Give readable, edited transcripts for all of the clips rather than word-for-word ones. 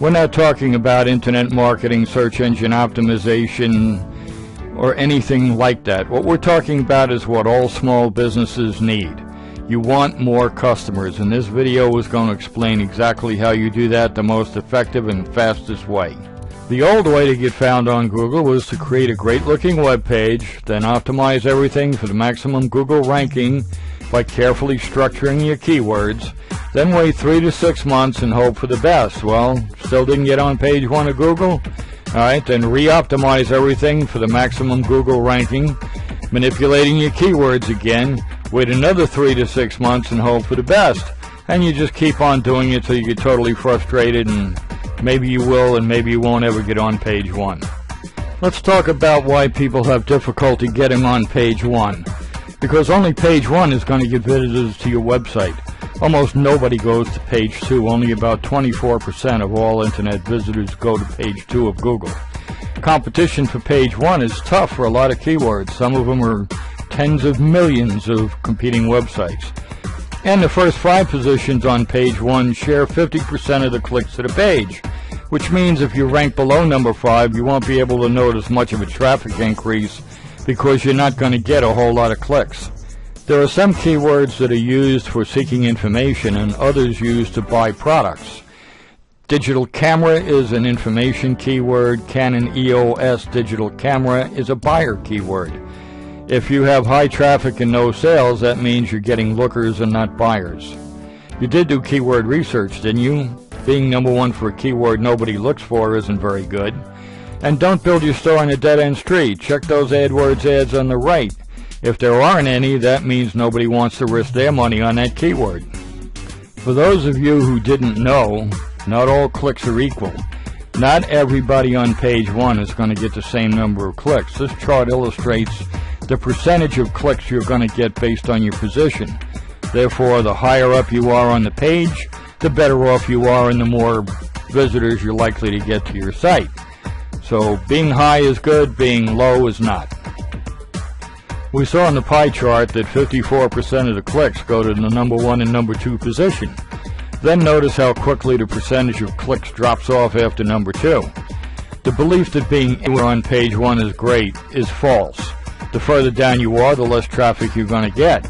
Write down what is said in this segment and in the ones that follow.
We're not talking about internet marketing, search engine optimization, or anything like that. What we're talking about is what all small businesses need. You want more customers, and this video is going to explain exactly how you do that the most effective and fastest way. The old way to get found on Google was to create a great looking web page, then optimize everything for the maximum Google ranking by carefully structuring your keywords, then wait 3 to 6 months and hope for the best. Well, still didn't get on page 1 of Google? Alright, then re-optimize everything for the maximum Google ranking, manipulating your keywords again, wait another 3 to 6 months and hope for the best. And you just keep on doing it till you get totally frustrated, and maybe you will and maybe you won't ever get on page 1. Let's talk about why people have difficulty getting on page 1. Because only page 1 is going to get visitors to your website. Almost nobody goes to page 2. Only about 24% of all internet visitors go to page 2 of Google. Competition for page 1 is tough for a lot of keywords. Some of them are tens of millions of competing websites. And the first 5 positions on page 1 share 50% of the clicks to the page, which means if you rank below number 5, you won't be able to notice much of a traffic increase because you're not going to get a whole lot of clicks. There are some keywords that are used for seeking information and others used to buy products. Digital camera is an information keyword. Canon EOS digital camera is a buyer keyword. If you have high traffic and no sales, that means you're getting lookers and not buyers. You did do keyword research, didn't you? Being number 1 for a keyword nobody looks for isn't very good. And don't build your store on a dead-end street. Check those AdWords ads on the right. If there aren't any, that means nobody wants to risk their money on that keyword. For those of you who didn't know, not all clicks are equal. Not everybody on page 1 is going to get the same number of clicks. This chart illustrates the percentage of clicks you're going to get based on your position. Therefore, the higher up you are on the page, the better off you are and the more visitors you're likely to get to your site. So being high is good, being low is not. We saw in the pie chart that 54% of the clicks go to the number 1 and number 2 position. Then notice how quickly the percentage of clicks drops off after number 2. The belief that being anywhere on page 1 is great is false. The further down you are, the less traffic you're going to get.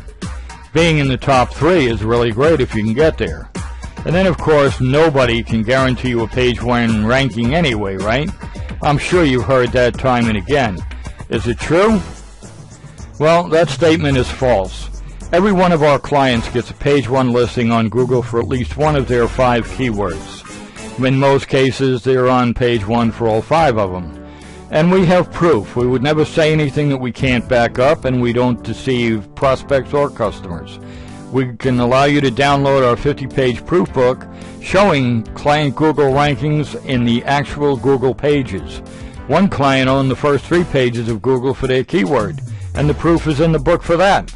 Being in the top 3 is really great if you can get there. And then, of course, nobody can guarantee you a page 1 ranking anyway, right? I'm sure you've heard that time and again. Is it true? Well, that statement is false. Every one of our clients gets a page 1 listing on Google for at least one of their 5 keywords. In most cases, they're on page 1 for all 5 of them. And we have proof. We would never say anything that we can't back up, and we don't deceive prospects or customers. We can allow you to download our 50-page proof book showing client Google rankings in the actual Google pages. One client owned the first 3 pages of Google for their keyword, and the proof is in the book for that.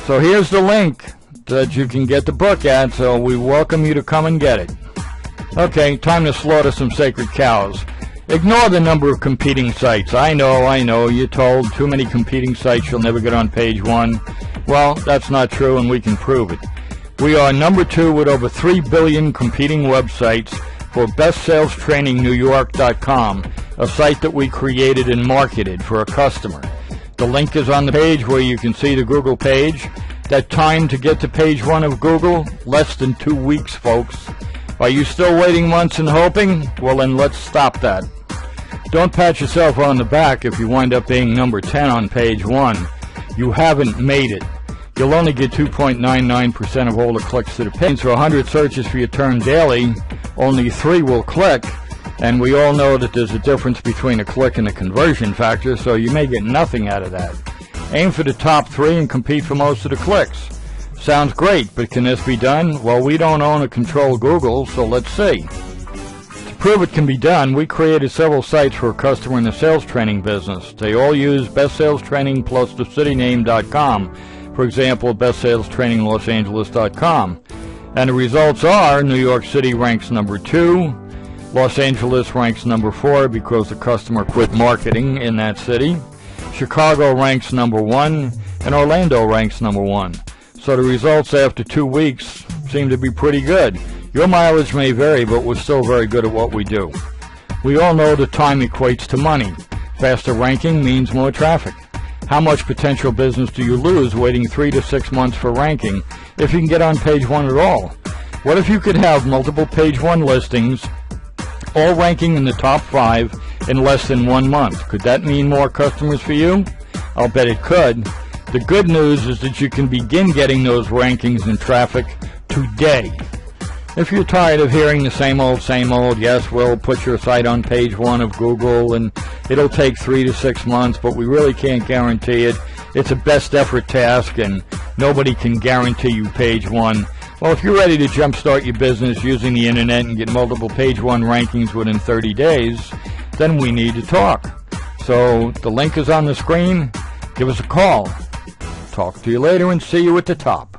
So here's the link that you can get the book at, so we welcome you to come and get it. Okay, time to slaughter some sacred cows. Ignore the number of competing sites. I know, you're told too many competing sites, you'll never get on page 1. Well, that's not true, and we can prove it. We are number 2 with over 3 billion competing websites for BestSalesTrainingNewYork.com, a site that we created and marketed for a customer. The link is on the page where you can see the Google page. That time to get to page 1 of Google, less than 2 weeks, folks. Are you still waiting months and hoping? Well, then let's stop that. Don't pat yourself on the back if you wind up being number 10 on page 1. You haven't made it. You'll only get 2.99% of all the clicks to the page. For 100 searches for your term daily, only 3 will click, and we all know that there's a difference between a click and a conversion factor, so you may get nothing out of that. Aim for the top 3 and compete for most of the clicks. Sounds great, but can this be done? Well, we don't own or control Google, so let's see. To prove it can be done, we created several sites for a customer in the sales training business. They all use Best Sales Training plus the cityname.com. For example, BestSalesTrainingLosAngeles.com. And the results are New York City ranks number 2, Los Angeles ranks number 4 because the customer quit marketing in that city, Chicago ranks number 1, and Orlando ranks number 1. So the results after 2 weeks seem to be pretty good. Your mileage may vary, but we're still very good at what we do. We all know that time equates to money. Faster ranking means more traffic. How much potential business do you lose waiting 3 to 6 months for ranking if you can get on page 1 at all? What if you could have multiple page 1 listings, all ranking in the top 5 in less than 1 month? Could that mean more customers for you? I'll bet it could. The good news is that you can begin getting those rankings and traffic today. If you're tired of hearing the same old, yes, we'll put your site on page 1 of Google and it'll take 3 to 6 months, but we really can't guarantee it. It's a best effort task and nobody can guarantee you page 1. Well, if you're ready to jumpstart your business using the internet and get multiple page 1 rankings within 30 days, then we need to talk. So the link is on the screen. Give us a call. Talk to you later and see you at the top.